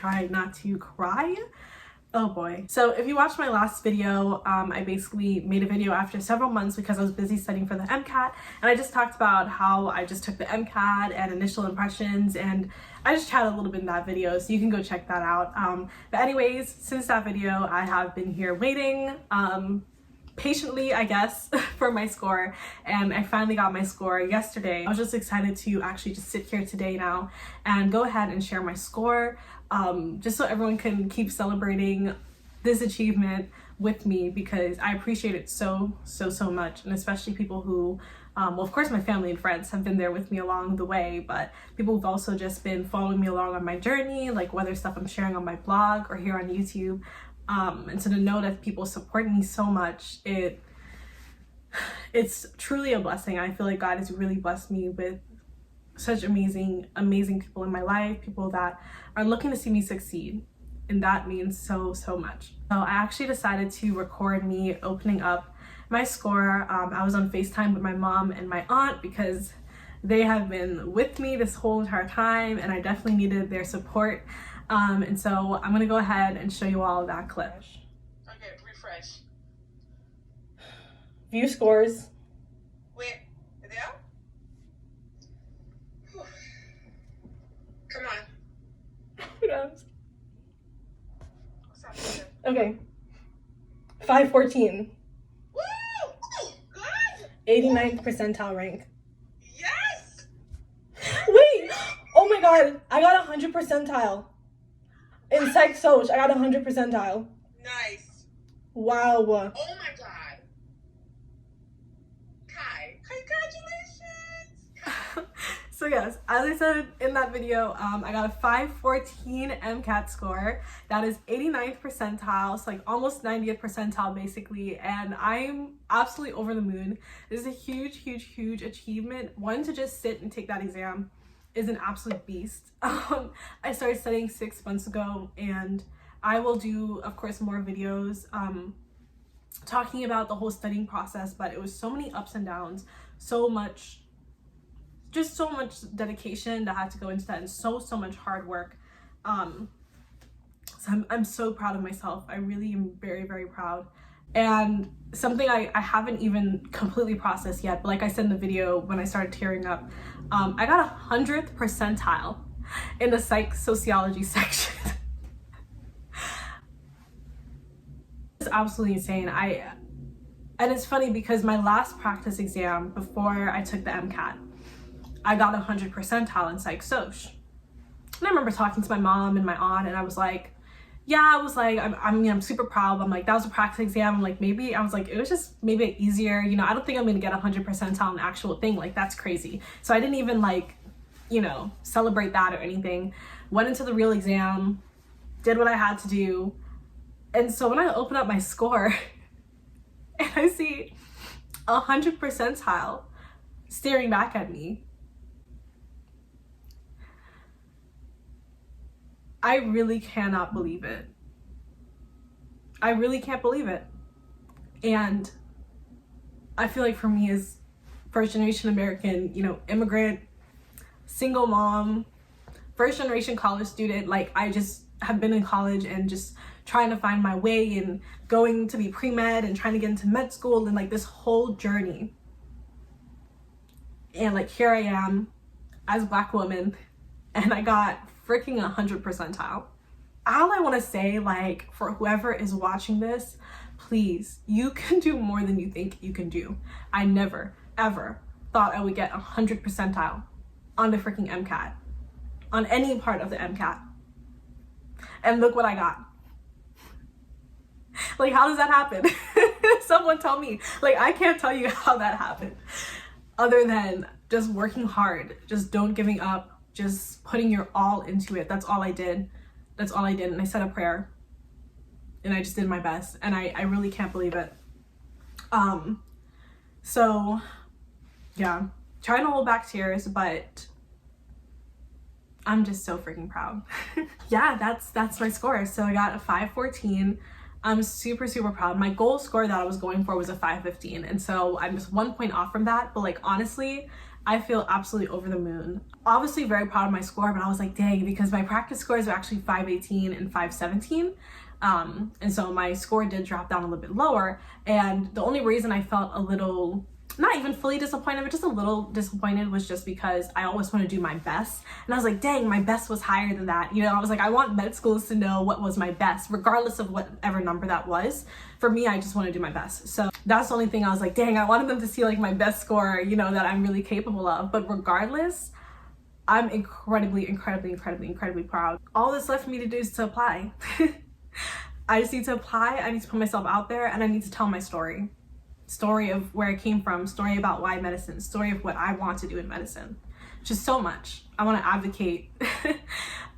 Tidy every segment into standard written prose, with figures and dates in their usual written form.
try not to cry. Oh boy. So if you watched my last video, I basically made a video after several months because I was busy studying for the Mcat, and I just talked about how I just took the Mcat and initial impressions, and I just chatted a little bit in that video, so you can go check that out. But anyways, since that video, I have been here waiting, patiently, I guess, for my score, and I finally got my score yesterday. I was just excited to actually just sit here today now and go ahead and share my score, just so everyone can keep celebrating this achievement with me, because I appreciate it so much, and especially people who, well, of course my family and friends have been there with me along the way, but people who've also just been following me along on my journey, like whether stuff I'm sharing on my blog or here on YouTube. And so to know that people support me so much, it's truly a blessing. I feel like God has really blessed me with such amazing people in my life, people that are looking to see me succeed, and that means so much. So I actually decided to record me opening up my score. I was on FaceTime with my mom and my aunt because they have been with me this whole entire time, and I definitely needed their support. And so I'm gonna go ahead and show you all that clip. Okay, refresh. View scores. Wait, there? Whew. Come on. What's happening? Okay. 514. Woo! Good! 89th percentile rank. Yes! Wait! Oh my god, I got 100 percentile. In xoxo, I got 100 percentile. Nice. Wow. Oh my god. Kai, congratulations! So yes, as I said in that video, I got a 514 Mcat score. That is 89th percentile, so like almost 90th percentile basically, and I'm absolutely over the moon. This is a huge achievement. One, to just sit and take that exam is an absolute beast. I started studying 6 months ago, and I will do, of course, more videos talking about the whole studying process, but it was so many ups and downs, so much dedication that had to go into that, and so much hard work. So I'm so proud of myself. I really am very proud. And something I haven't even completely processed yet, but like I said in the video when I started tearing up, I got 100th percentile in the psych sociology section. It's absolutely insane. And it's funny because my last practice exam before I took the Mcat, I got 100 percentile in psych soc. And I remember talking to my mom and my aunt, and I was like, yeah, I'm super proud. I'm like, that was a practice exam. I'm like, maybe, I was like, it was just maybe easier. You know, I don't think I'm going to get 100 percentile in the actual thing. Like, that's crazy. So I didn't even like, you know, celebrate that or anything. Went into the real exam, did what I had to do. And so when I open up my score and I see 100 percentile staring back at me, I really cannot believe it. I really can't believe it. And I feel like for me as first generation American, you know, immigrant, single mom, first generation college student, like I just have been in college and just trying to find my way and going to be pre-med and trying to get into med school and like this whole journey. And like here I am as a Black woman, and I got freaking 100 percentile. All I want to say, like, for whoever is watching this, please, you can do more than you think you can do. I never ever thought I would get 100 percentile on the freaking Mcat, on any part of the Mcat, and look what I got. Like, how does that happen? Someone tell me. Like, I can't tell you how that happened, other than just working hard, just don't giving up, just putting your all into it. That's all I did. And I said a prayer, and I just did my best, and I really can't believe it. So yeah, trying to hold back tears, but I'm just so freaking proud. Yeah, that's my score. So I got a 514. I'm super proud. My goal score that I was going for was a 515, and so I'm just 1 point off from that. But like, honestly, I feel absolutely over the moon. Obviously very proud of my score, but I was like, dang, because my practice scores are actually 518 and 517. And so my score did drop down a little bit lower. And the only reason I felt a little, not even fully disappointed, but just a little disappointed was just because I always want to do my best. And I was like, dang, my best was higher than that. You know, I was like, I want med schools to know what was my best, regardless of whatever number that was. For me, I just want to do my best. So that's the only thing I was like, dang, I wanted them to see like my best score, you know, that I'm really capable of. But regardless, I'm incredibly proud. All that's left for me to do is to apply. I just need to apply, I need to put myself out there, and I need to tell my story. Story of where I came from, story about why medicine, story of what I want to do in medicine. Just so much. I want to advocate,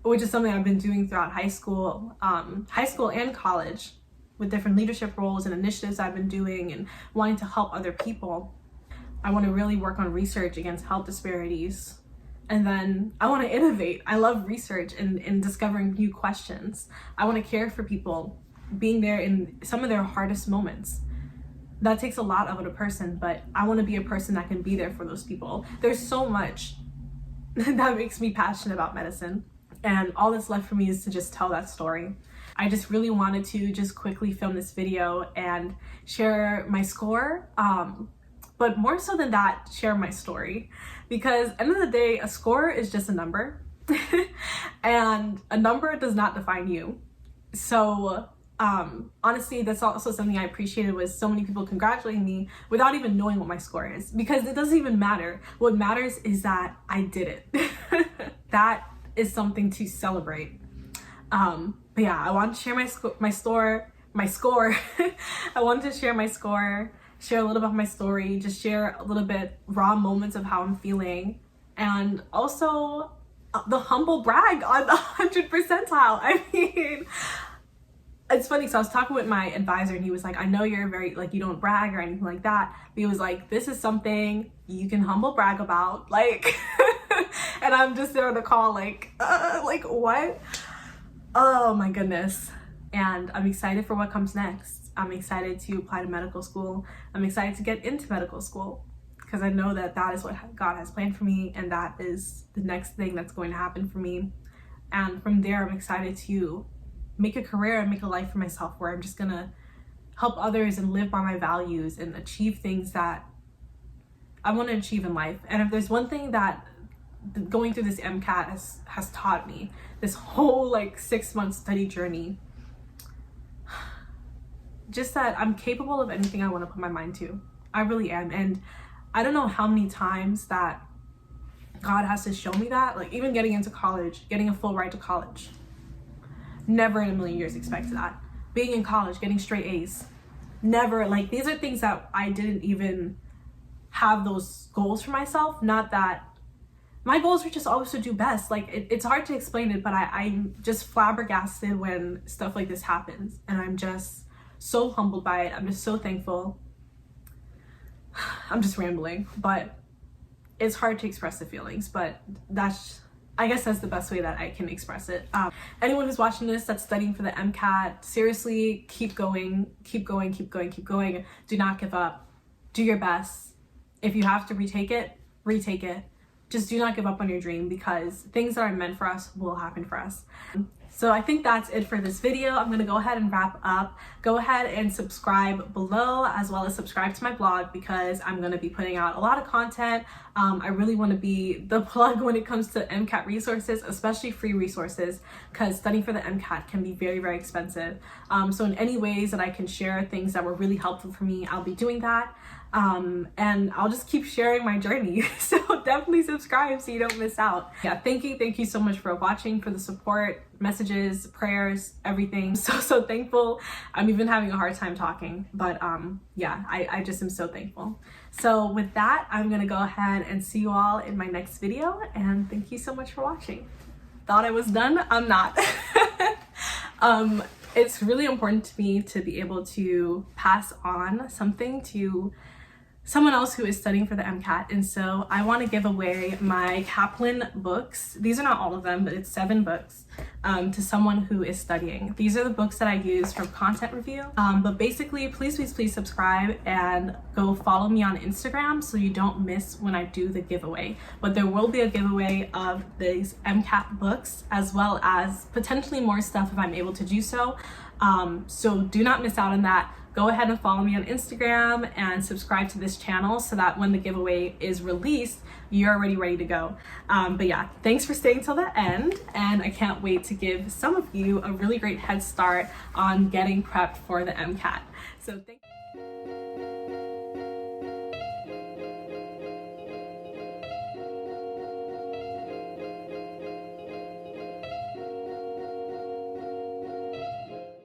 which is something I've been doing throughout high school and college, with different leadership roles and initiatives I've been doing and wanting to help other people. I want to really work on research against health disparities. And then I want to innovate. I love research and discovering new questions. I want to care for people, being there in some of their hardest moments. That takes a lot of a person, but I want to be a person that can be there for those people. There's so much that makes me passionate about medicine. And all that's left for me is to just tell that story. I just really wanted to just quickly film this video and share my score. But more so than that, share my story. Because at the end of the day, a score is just a number. And a number does not define you. So honestly, that's also something I appreciated, was so many people congratulating me without even knowing what my score is. Because it doesn't even matter. What matters is that I did it. That is something to celebrate. But yeah, I wanted to share my score. I wanted to share my score, share a little about my story, just share a little bit raw moments of how I'm feeling, and also the humble brag on the 100th percentile. I mean, it's funny, so I was talking with my advisor and he was like, I know you're very, like, you don't brag or anything like that, but he was like, this is something you can humble brag about, like, and I'm just there on the call like what? Oh my goodness. And I'm excited for what comes next. I'm excited to apply to medical school. I'm excited to get into medical school because I know that that is what God has planned for me, and that is the next thing that's going to happen for me. And from there, I'm excited to make a career and make a life for myself where I'm just gonna help others and live by my values and achieve things that I want to achieve in life. And if there's one thing that going through this Mcat has taught me, this whole like 6-month study journey, just that I'm capable of anything I want to put my mind to. I really am. And I don't know how many times that God has to show me that, like even getting into college, getting a full ride to college. Never in a million years expected that. Being in college, getting straight A's. Never, like, these are things that I didn't even have those goals for myself. Not that my goals were just always to do best. Like, it's hard to explain it, but I'm just flabbergasted when stuff like this happens. And I'm just so humbled by it. I'm just so thankful. I'm just rambling, but it's hard to express the feelings, but I guess that's the best way that I can express it. Anyone who's watching this that's studying for the Mcat, seriously, keep going. Do not give up. Do your best. If you have to retake it. Just do not give up on your dream, because things that are meant for us will happen for us. So I think that's it for this video. I'm gonna go ahead and wrap up. Go ahead and subscribe below, as well as subscribe to my blog, because I'm gonna be putting out a lot of content. I really wanna be the plug when it comes to MCAT resources, especially free resources, because studying for the MCAT can be very, very expensive. So in any ways that I can share things that were really helpful for me, I'll be doing that. And I'll just keep sharing my journey. So definitely subscribe so you don't miss out. Yeah, thank you so much for watching, for the support, messages, prayers, everything. So thankful. I'm even having a hard time talking, but yeah, I just am so thankful. So with that, I'm gonna go ahead and see you all in my next video, and thank you so much for watching. Thought I was done? I'm not. It's really important to me to be able to pass on something to someone else who is studying for the Mcat, and so I want to give away my Kaplan books. These are not all of them, but it's 7 books. to someone who is studying. These are the books that I use for content review. But basically, please subscribe and go follow me on Instagram so you don't miss when I do the giveaway. But there will be a giveaway of these Mcat books, as well as potentially more stuff if I'm able to do so. So do not miss out on that. Go ahead and follow me on Instagram and subscribe to this channel so that when the giveaway is released, you're already ready to go. But yeah, thanks for staying till the end, and I can't wait to give some of you a really great head start on getting prepped for the MCAT. So thank you.